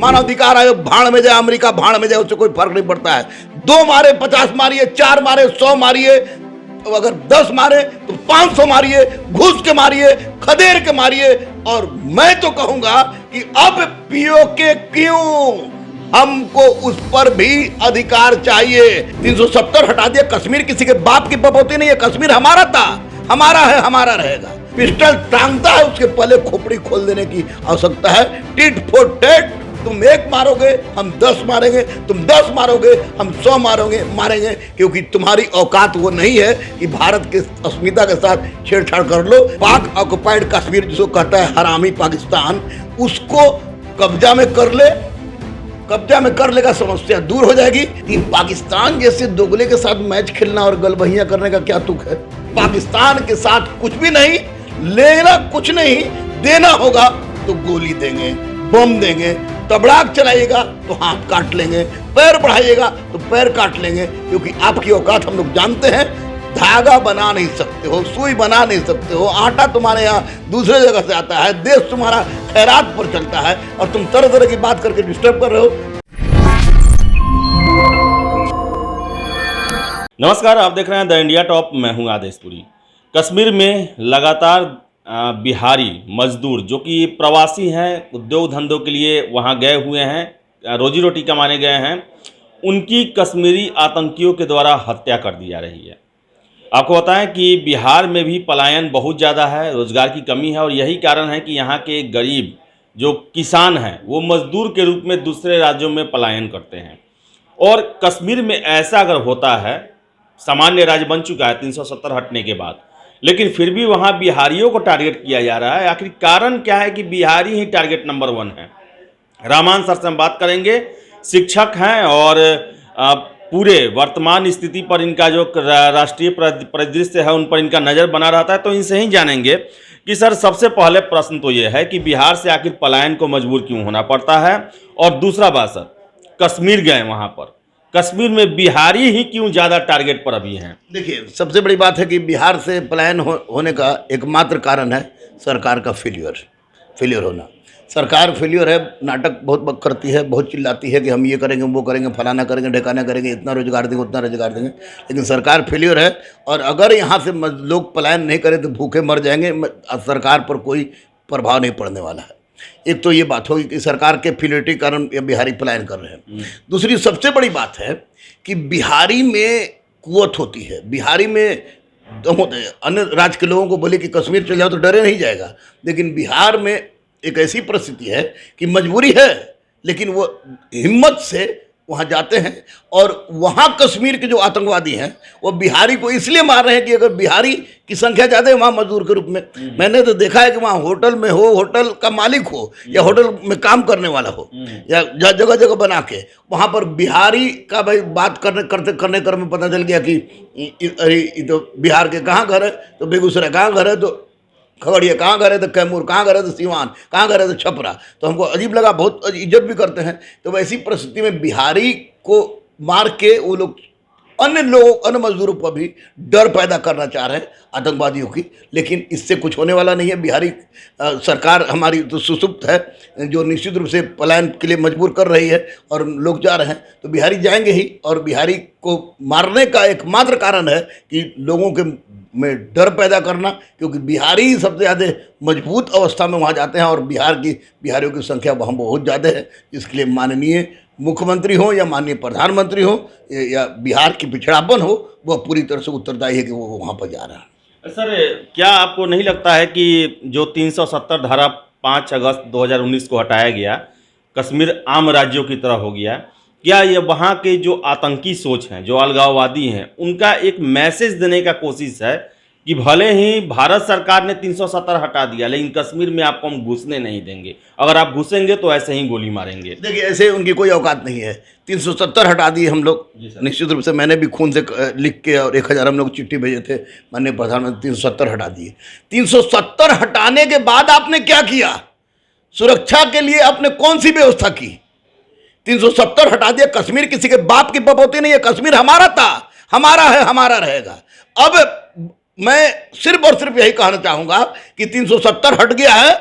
मानवाधिकार आयोग भाड़ में जाए, अमेरिका भाड़ में जाए, उससे कोई फर्क नहीं पड़ता है। 2 मारे 50 मारिए, 4 मारे 100 मारिए, तो अगर 10 मारे तो 500 मारिए, घुस के मारिए, खदेड़ के मारिए। और मैं तो कहूंगा कि अब पीओके क्यों, हमको उस पर भी अधिकार चाहिए। 370 हटा दिया, कश्मीर किसी के बाप की बपौती नहीं है, कश्मीर हमारा था, हमारा है, हमारा रहेगा। पिस्टल टांगता है, उसके पहले खोपड़ी खोल देने की आवश्यकता है। टिट फॉर टैट, तुम 1 मारोगे हम 10 मारेंगे, तुम 10 मारोगे हम 100 मारेंगे, क्योंकि तुम्हारी औकात वो नहीं है कि भारत के अस्मिता के साथ छेड़छाड़ कर लो। पाक ऑक्युपाइड कश्मीर जिसको कहता है हरामी पाकिस्तान, उसको कब्जा में कर ले, कब्जा में कर लेगा, समस्या दूर हो जाएगी। कि पाकिस्तान जैसे दोगले के साथ मैच खेलना और गलबहियां करने का क्या तुक है? पाकिस्तान के साथ कुछ भी नहीं, लेना कुछ नहीं, देना होगा तो गोली देंगे, बम देंगे, तबड़ाक चलाइएगा तो हाथ काट लेंगे, पैर बढ़ाइएगा तो पैर काट लेंगे, क्योंकि आपकी औकात हम लोग जानते हैं। धागा बना नहीं सकते हो, सुई बना नहीं सकते हो, आटा तुम्हारे यहाँ दूसरे जगह से आता है, देश तुम्हारा खैरात पर चलता है, और तुम तरह तरह की बात करके डिस्टर्ब कर रहे हो। नमस्कार, आप देख रहे हैं द इंडिया टॉप। मैं हूं आदेशपुरी। कश्मीर में लगातार बिहारी मजदूर जो कि प्रवासी हैं, उद्योग धंधों के लिए वहां गए हुए हैं, रोजी रोटी कमाने गए हैं, उनकी कश्मीरी आतंकियों के द्वारा हत्या कर दी जा रही है। आपको बताएं कि बिहार में भी पलायन बहुत ज़्यादा है, रोज़गार की कमी है, और यही कारण है कि यहाँ के गरीब जो किसान हैं वो मजदूर के रूप में दूसरे राज्यों में पलायन करते हैं। और कश्मीर में ऐसा अगर होता है, सामान्य राज्य बन चुका है 370 हटने के बाद, लेकिन फिर भी वहाँ बिहारियों को टारगेट किया जा रहा है। आखिर कारण क्या है कि बिहारी ही टारगेट नंबर 1 है? रामान सर से हम बात करेंगे, शिक्षक हैं और पूरे वर्तमान स्थिति पर इनका जो राष्ट्रीय परिदृश्य है उन पर इनका नज़र बना रहता है। तो इनसे ही जानेंगे कि सर, सबसे पहले प्रश्न तो ये है कि बिहार से आखिर पलायन को मजबूर क्यों होना पड़ता है, और दूसरा बात सर, कश्मीर गए, वहाँ पर कश्मीर में बिहारी ही क्यों ज़्यादा टारगेट पर अभी हैं? देखिए, सबसे बड़ी बात है कि बिहार से पलायन होने का एकमात्र कारण है सरकार का फेलियर होना। सरकार फेलियर है, नाटक बहुत करती है, बहुत चिल्लाती है कि हम ये करेंगे, वो करेंगे, फलाना करेंगे, ढकाना करेंगे, इतना रोजगार देंगे, उतना रोजगार देंगे, लेकिन सरकार फेलियर है। और अगर यहाँ से लोग पलायन नहीं करें तो भूखे मर जाएंगे, सरकार पर कोई प्रभाव नहीं पड़ने वाला है। एक तो ये बात होगी कि सरकार के फेलियर के कारण ये बिहारी पलायन कर रहे हैं। दूसरी सबसे बड़ी बात है कि बिहारी में कुवत होती है, बिहारी में दम होता है। अन्य राज्य के लोगों को बोले कि कश्मीर चले जाओ तो डरे नहीं जाएगा, लेकिन बिहार में एक ऐसी परिस्थिति है कि मजबूरी है, लेकिन वो हिम्मत से वहाँ जाते हैं। और वहाँ कश्मीर के जो आतंकवादी हैं वो बिहारी को इसलिए मार रहे हैं कि अगर बिहारी की संख्या ज़्यादा है वहाँ मजदूर के रूप में। मैंने तो देखा है कि वहाँ होटल में हो, होटल का मालिक हो या होटल में काम करने वाला हो, या जगह जगह बना के वहाँ पर बिहारी का भाई बात करने में पता चल गया कि अरे ये तो बिहार के कहाँ घर है, तो बेगूसराय कहाँ घर है, तो खगड़िया कहाँ घर है, तो कैमूर कहाँ घर है, तो सिवान कहाँ घर है, तो छपरा। तो हमको अजीब लगा, बहुत इज्जत भी करते हैं। तो वैसी परिस्थिति में बिहारी को मार के वो लोग अन्य मजदूरों पर भी डर पैदा करना चाह रहे हैं, आतंकवादियों की। लेकिन इससे कुछ होने वाला नहीं है। बिहारी सरकार हमारी तो सुसुप्त है, जो निश्चित रूप से पलायन के लिए मजबूर कर रही है, और लोग जा रहे हैं तो बिहारी जाएंगे ही। और बिहारी को मारने का एकमात्र कारण है कि लोगों के में डर पैदा करना, क्योंकि बिहारी ही सबसे ज़्यादा मजबूत अवस्था में वहाँ जाते हैं, और बिहारियों की संख्या वहाँ बहुत ज़्यादा है। इसके लिए माननीय मुख्यमंत्री हो या माननीय प्रधानमंत्री हो या बिहार की पिछड़ापन हो, वह पूरी तरह से उत्तरदायी है कि वो वहाँ पर जा रहा है। सर, क्या आपको नहीं लगता है कि जो 370 धारा 5 अगस्त 2019 को हटाया गया, कश्मीर आम राज्यों की तरह हो गया, क्या ये वहाँ के जो आतंकी सोच हैं, जो अलगाववादी हैं, उनका एक मैसेज देने का कोशिश है कि भले ही भारत सरकार ने 370 हटा दिया, लेकिन कश्मीर में आपको हम घुसने नहीं देंगे, अगर आप घुसेंगे तो ऐसे ही गोली मारेंगे? देखिए, ऐसे उनकी कोई औकात नहीं है। 370 हटा दिए हम लोग, निश्चित रूप से मैंने भी खून से लिख के, और 1000 हम लोग चिट्ठी भेजे थे माननीय प्रधानमंत्री। 370 हटा दिए। 370 हटाने के बाद आपने क्या किया? सुरक्षा के लिए आपने कौन सी व्यवस्था की? 370 हटा दिया, कश्मीर किसी के बाप की बपौती नहीं है, कश्मीर हमारा था, हमारा है, हमारा रहेगा। अब मैं सिर्फ और सिर्फ यही कहना चाहूंगा कि 370 हट गया है,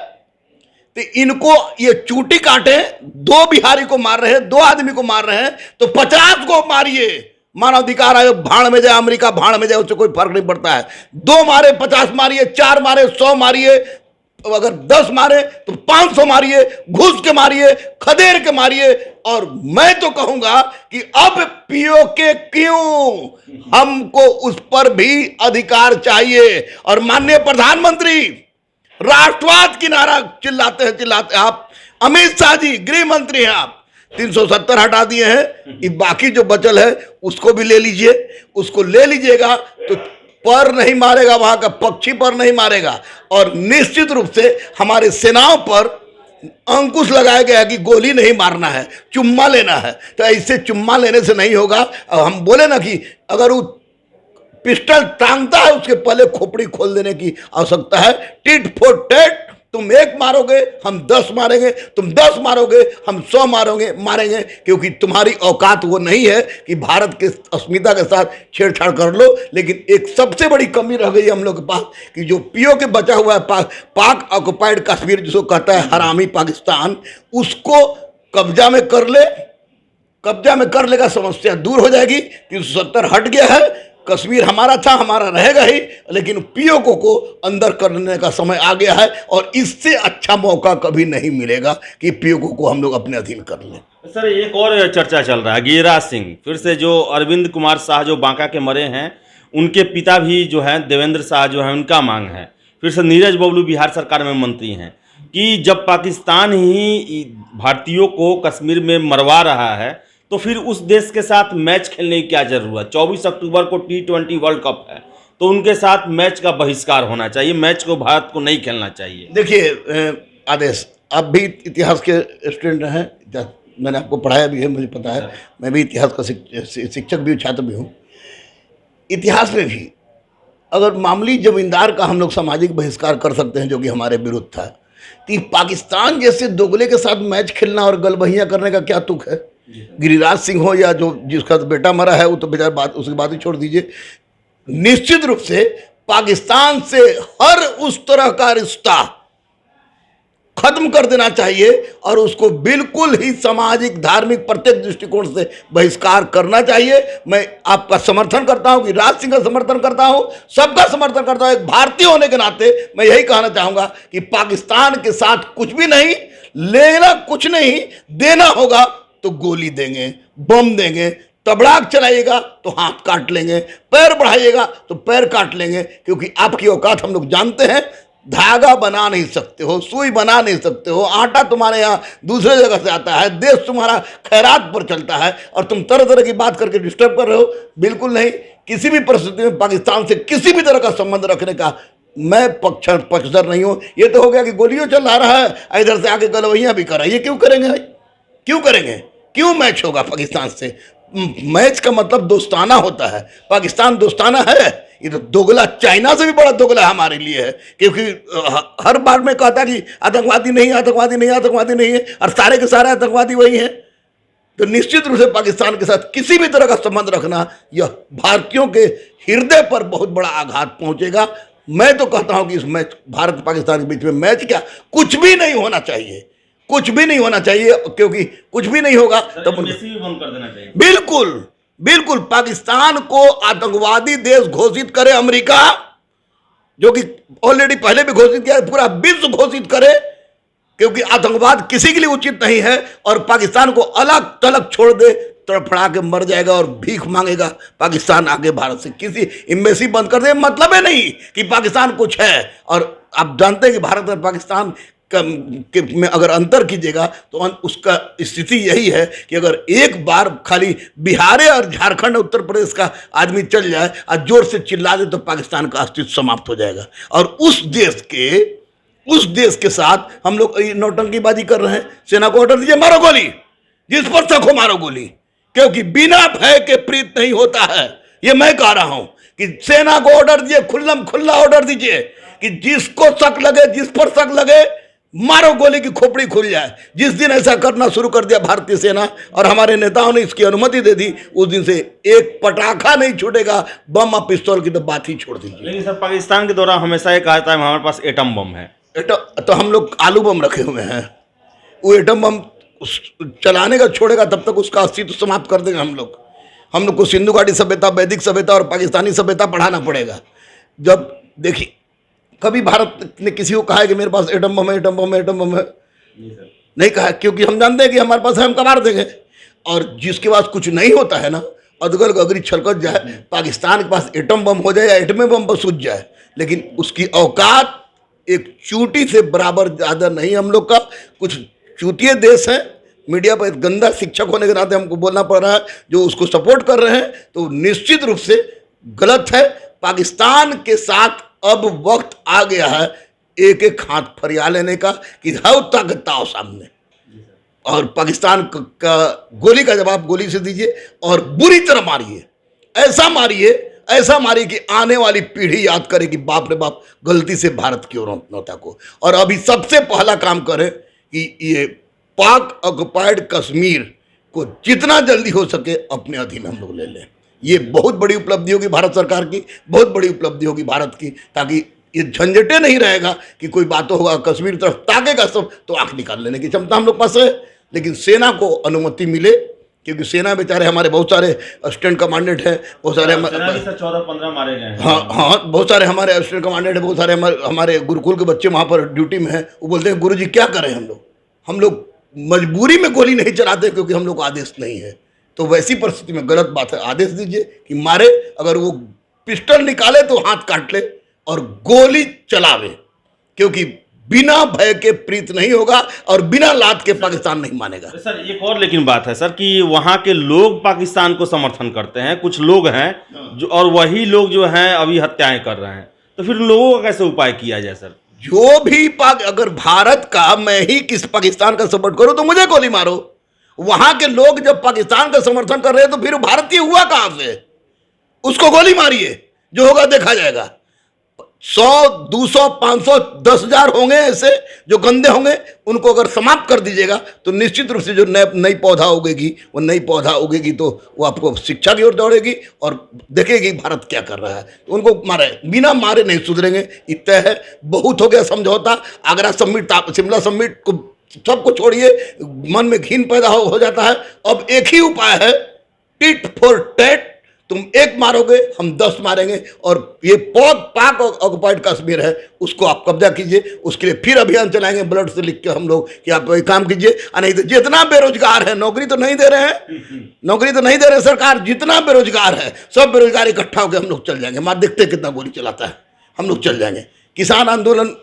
तो इनको ये चूटी काटे, 2 बिहारी को मार रहे हैं, 2 आदमी को मार रहे हैं, तो 50 को मारिए। मानवाधिकार आयोग भाड़ में जाए, अमेरिका भाड़ में जाए, उससे कोई फर्क नहीं पड़ता है। 2 मारे 50 मारिए, 4 मारे 100 मारिए, अगर 10 मारे तो 500 मारिए, घुस के मारिए, खदेड़ के मारिए। और मैं तो कहूंगा कि अब पीओके क्यों, हमको उस पर भी अधिकार चाहिए। और माननीय प्रधानमंत्री राष्ट्रवाद की नारा चिल्लाते हैं आप। अमित शाह जी गृह मंत्री हैं आप, 370 हटा दिए हैं, ये बाकी जो बचल है उसको भी ले लीजिए। उसको ले लीजिएगा तो पर नहीं मारेगा, वहां का पक्षी पर नहीं मारेगा। और निश्चित रूप से हमारे सेनाओं पर अंकुश लगाया गया कि गोली नहीं मारना है, चुम्मा लेना है। तो ऐसे चुम्मा लेने से नहीं होगा। अब हम बोले ना कि अगर वो पिस्टल टांगता है उसके पहले खोपड़ी खोल देने की आवश्यकता है। टिट फॉर टेट, तुम 1 मारोगे हम 10 मारेंगे, तुम 10 मारोगे हम 100 मारेंगे, क्योंकि तुम्हारी औकात वो नहीं है कि भारत के अस्मिता के साथ छेड़छाड़ कर लो। लेकिन एक सबसे बड़ी कमी रह गई हम लोग के पास कि जो पीओ के बचा हुआ है पाक ऑक्युपाइड कश्मीर जिसको कहता है हरामी पाकिस्तान, उसको कब्जा में कर ले। कब्जा में कर लेगा, समस्या दूर हो जाएगी। 370 हट गया है, कश्मीर हमारा था, हमारा रहेगा ही, लेकिन पीओके को अंदर करने का समय आ गया है। और इससे अच्छा मौका कभी नहीं मिलेगा कि पीओके को हम लोग अपने अधीन कर लें। सर एक और चर्चा चल रहा है, गिरिराज सिंह फिर से, जो अरविंद कुमार शाह जो बांका के मरे हैं, उनके पिता भी जो हैं देवेंद्र शाह जो है, उनका मांग है। फिर से नीरज बबलू बिहार सरकार में मंत्री हैं कि जब पाकिस्तान ही भारतीयों को कश्मीर में मरवा रहा है तो फिर उस देश के साथ मैच खेलने की क्या जरूरत। 24 अक्टूबर को T20 वर्ल्ड कप है, तो उनके साथ मैच का बहिष्कार होना चाहिए, मैच को भारत को नहीं खेलना चाहिए। देखिए आदेश, आप भी इतिहास के स्टूडेंट हैं, मैंने आपको पढ़ाया भी है, मुझे पता है। मैं भी इतिहास का शिक्षक भी हूँ, छात्र भी हूँ। इतिहास में भी अगर मामूली जमींदार का हम लोग सामाजिक बहिष्कार कर सकते हैं जो कि हमारे विरुद्ध था, तो पाकिस्तान जैसे दोगले के साथ मैच खेलना और गलबहियाँ करने का क्या तुक है। गिरिराज सिंह हो या जो जिसका बेटा मरा है, वो तो बेचारा बात, उसकी बात ही छोड़ दीजिए। निश्चित रूप से पाकिस्तान से हर उस तरह का रिश्ता खत्म कर देना चाहिए और उसको बिल्कुल ही सामाजिक धार्मिक प्रत्येक दृष्टिकोण से बहिष्कार करना चाहिए। मैं आपका समर्थन करता हूं, गिरिराज सिंह का समर्थन करता हूं, सबका समर्थन करता हूं। एक भारतीय होने के नाते मैं यही कहना चाहूंगा कि पाकिस्तान के साथ कुछ भी नहीं लेना, कुछ नहीं देना होगा तो गोली देंगे, बम देंगे, तबड़ाक चलाइएगा तो हाथ काट लेंगे, पैर बढ़ाइएगा तो पैर काट लेंगे, क्योंकि आपकी औकात हम लोग जानते हैं। धागा बना नहीं सकते हो, सुई बना नहीं सकते हो, आटा तुम्हारे यहाँ दूसरे जगह से आता है, देश तुम्हारा खैरात पर चलता है और तुम तरह तरह की बात करके डिस्टर्ब कर रहे हो। बिल्कुल नहीं, किसी भी परिस्थिति में पाकिस्तान से किसी भी तरह का संबंध रखने का मैं पक्षधर नहीं हूँ। ये तो हो गया कि गोलियों चल रहा है, इधर से आके गलवैयाँ भी कर रहा है, ये क्यों करेंगे, क्यों करेंगे, क्यों मैच होगा पाकिस्तान से। मैच का मतलब दोस्ताना होता है, पाकिस्तान दोस्ताना है। ये तो दोगला, चाइना से भी बड़ा दोगला हमारे लिए है, क्योंकि हर बार में कहता कि आतंकवादी नहीं, आतंकवादी नहीं, आतंकवादी नहीं है, और सारे के सारे आतंकवादी वही हैं। तो निश्चित रूप से पाकिस्तान के साथ किसी भी तरह का संबंध रखना यह भारतीयों के हृदय पर बहुत बड़ा आघात पहुंचेगा। मैं तो कहता हूं कि इस मैच, भारत पाकिस्तान के बीच में मैच क्या, कुछ भी नहीं होना चाहिए, कुछ भी नहीं होना चाहिए, क्योंकि कुछ भी नहीं होगा तब बंद कर देना चाहिए। बिल्कुल बिल्कुल, पाकिस्तान को आतंकवादी देश घोषित करे अमेरिका, जो कि ऑलरेडी पहले भी घोषित किया है, पूरा विश्व घोषित करे, क्योंकि आतंकवाद किसी के लिए उचित नहीं है। और पाकिस्तान को अलग थलग छोड़ दे, तड़फड़ा के मर जाएगा और भीख मांगेगा पाकिस्तान आगे भारत से। किसी एम्बेसी बंद कर दे, मतलब है नहीं कि पाकिस्तान कुछ है। और आप जानते हैं कि भारत और पाकिस्तान में अगर अंतर कीजिएगा तो उसका स्थिति यही है कि अगर एक बार खाली बिहार और झारखंड उत्तर प्रदेश का आदमी चल जाए और जोर से चिल्ला दे तो पाकिस्तान का अस्तित्व समाप्त हो जाएगा। और उस देश के साथ हम लोग नौटंकीबाजी कर रहे हैं। सेना को ऑर्डर दीजिए, मारो गोली, जिस पर शक हो मारो गोली, क्योंकि बिना भय के प्रीत नहीं होता है। ये मैं कह रहा हूं कि सेना को ऑर्डर दीजिए, खुला ऑर्डर दीजिए कि जिसको शक लगे, जिस पर शक लगे, मारो गोली की खोपड़ी खुल जाए। जिस दिन ऐसा करना शुरू कर दिया भारतीय सेना और हमारे नेताओं ने इसकी अनुमति दे दी, उस दिन से एक पटाखा नहीं छूटेगा, बम और पिस्तौल की तो बात ही छोड़ दीजिए। लेकिन सर, पाकिस्तान के दौरान हमेशा ये कहा था हमारे पास एटम बम है, तो हम लोग आलू बम रखे हुए हैं, वो एटम बम चलाने का छोड़ेगा तब तक उसका अस्तित्व समाप्त कर देंगे हम लोग को सिंधु घाटी सभ्यता, वैदिक सभ्यता और पाकिस्तानी सभ्यता पढ़ाना पड़ेगा। जब देखिए कभी भारत ने किसी को कहा है कि मेरे पास एटम बम है, एटम बम है, एटम बम है? नहीं कहा, क्योंकि हम जानते हैं कि हमारे पास है, हम कबाड़ देंगे। और जिसके पास कुछ नहीं होता है ना, अदगल गगरी छलकत जाए, पाकिस्तान के पास एटम बम हो जाए या एटमी बम पर सूझ जाए, लेकिन उसकी औकात एक चूंटी से बराबर ज़्यादा नहीं हम लोग का। कुछ चूतिए देश हैं, मीडिया पर गंदा शिक्षक होने के नाते हमको बोलना पड़ रहा है, जो उसको सपोर्ट कर रहे हैं, तो निश्चित रूप से गलत है। पाकिस्तान के साथ अब वक्त आ गया है एक एक हाथ फरिया लेने का कि है ताकत आओ सामने, और पाकिस्तान का गोली का जवाब गोली से दीजिए और बुरी तरह मारिए, ऐसा मारिए कि आने वाली पीढ़ी याद करे कि बाप रे बाप गलती से भारत की ओर नौता को। और अभी सबसे पहला काम करें कि ये पाक ऑक्युपाइड कश्मीर को जितना जल्दी हो सके अपने अधीन हम लोग ले लें। ये बहुत बड़ी उपलब्धि होगी भारत सरकार की, बहुत बड़ी उपलब्धि होगी भारत की, ताकि ये झंझटे नहीं रहेगा कि कोई बात होगा कश्मीर तरफ ताकेगा सब तो आंख निकाल लेने की क्षमता हम लोग पास है। लेकिन सेना को अनुमति मिले, क्योंकि सेना बेचारे हमारे बहुत सारे असिस्टेंट कमांडेंट हैं, बहुत सारे 14-15 मारे गए हैं। हाँ, बहुत सारे हमारे असिस्टेंट कमांडेंट हैं, बहुत सारे हमारे गुरुकुल के बच्चे वहाँ पर ड्यूटी में हैं। वो बोलते हैं गुरुजी क्या करें हम लोग मजबूरी में गोली नहीं चलाते क्योंकि हम लोग को आदेश नहीं है। तो वैसी परिस्थिति में गलत बात है, आदेश दीजिए कि मारे, अगर वो पिस्टल निकाले तो हाथ काट ले और गोली चलावे, क्योंकि बिना भय के प्रीत नहीं होगा और बिना लात के पाकिस्तान नहीं मानेगा। सर एक और लेकिन बात है सर कि वहाँ के लोग पाकिस्तान को समर्थन करते हैं, कुछ लोग हैं जो, और वही लोग जो हैं अभी हत्याएं कर रहे हैं, तो फिर लोगों का कैसे उपाय किया जाए सर? जो भी अगर भारत का मैं ही किस पाकिस्तान का सपोर्ट करूं तो मुझे गोली मारो। वहां के लोग जब पाकिस्तान का समर्थन कर रहे हैं तो फिर भारतीय हुआ कहां से? उसको गोली मारिए, जो होगा देखा जाएगा। 100, 200, 500, 10,000 होंगे ऐसे जो गंदे होंगे, उनको अगर समाप्त कर दीजिएगा तो निश्चित रूप से जो नई पौधा उगेगी, वो नई पौधा उगेगी तो वो आपको शिक्षा की ओर दौड़ेगी और देखेगी भारत क्या कर रहा है। तो उनको मारे, बिना मारे नहीं सुधरेंगे, इतना है। बहुत हो गया समझौता, आगरा समिट, शिमला समिट को सबको छोड़िए, मन में घिन पैदा हो जाता है। अब एक ही उपाय है, टिट फॉर टैट। तुम एक मारोगे हम 10 मारेंगे, और ये पाक ऑक्युपाइड कश्मीर है उसको आप कब्जा कीजिए। उसके लिए फिर अभियान चलाएंगे ब्लड से लिख के हम लोग कि आप ये काम कीजिए। नहीं तो जितना बेरोजगार है, नौकरी तो नहीं दे रहे हैं, नौकरी तो नहीं दे रहे सरकार, जितना बेरोजगार है सब बेरोजगार इकट्ठा होकर हम लोग चल जाएंगे। मार देखते कितना गोली चलाता है, हम लोग चल जाएंगे। किसान आंदोलन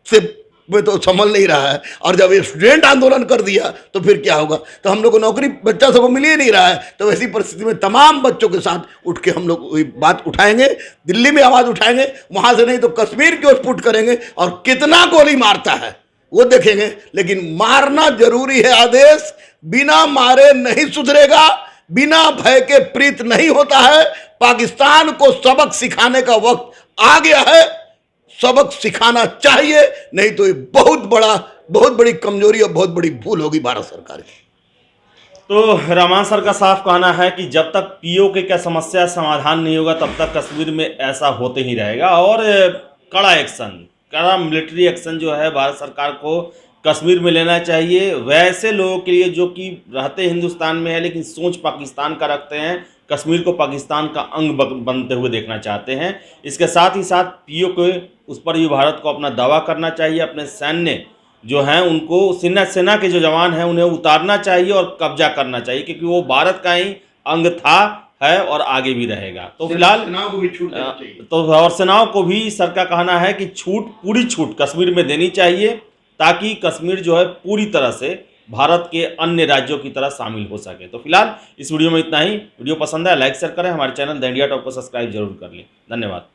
से में तो संभल नहीं रहा है, और जब ये स्टूडेंट आंदोलन कर दिया तो फिर क्या होगा? तो हम लोग को नौकरी बच्चा सबको मिल ही नहीं रहा है। तो ऐसी परिस्थिति में तमाम बच्चों के साथ उठ के हम लोग बात उठाएंगे, दिल्ली में आवाज़ उठाएंगे, वहाँ से नहीं तो कश्मीर की ओर पुट करेंगे, और कितना गोली मारता है वो देखेंगे। लेकिन मारना जरूरी है। आदेश बिना मारे नहीं सुधरेगा, बिना भय के प्रीत नहीं होता है। पाकिस्तान को सबक सिखाने का वक्त आ गया है, सबक सिखाना चाहिए, नहीं तो ये बहुत बड़ी कमजोरी और बहुत बड़ी भूल होगी भारत सरकार की। तो रहमान सर का साफ कहना है कि जब तक पीओके का समस्या समाधान नहीं होगा तब तक कश्मीर में ऐसा होते ही रहेगा, और कड़ा मिलिट्री एक्शन जो है भारत सरकार को कश्मीर में लेना चाहिए। वैसे लोगों के लिए जो कि रहते हिंदुस्तान में है लेकिन सोच पाकिस्तान का रखते हैं, कश्मीर को पाकिस्तान का अंग बनते हुए देखना चाहते हैं। इसके साथ ही साथ पीओके उस पर भी भारत को अपना दावा करना चाहिए। अपने सैन्य जो हैं उनको, सेना के जो जवान हैं उन्हें उतारना चाहिए और कब्जा करना चाहिए, क्योंकि वो भारत का ही अंग था, है और आगे भी रहेगा। तो फिलहाल सेनाओं को भी छूट देनी चाहिए। तो और सेनाओं को भी सर का कहना है कि पूरी छूट कश्मीर में देनी चाहिए, ताकि कश्मीर जो है पूरी तरह से भारत के अन्य राज्यों की तरह शामिल हो सके। तो फिलहाल इस वीडियो में इतना ही। वीडियो पसंद है लाइक शेयर करें, हमारे चैनल द इंडिया टॉप को सब्सक्राइब जरूर कर लें। धन्यवाद।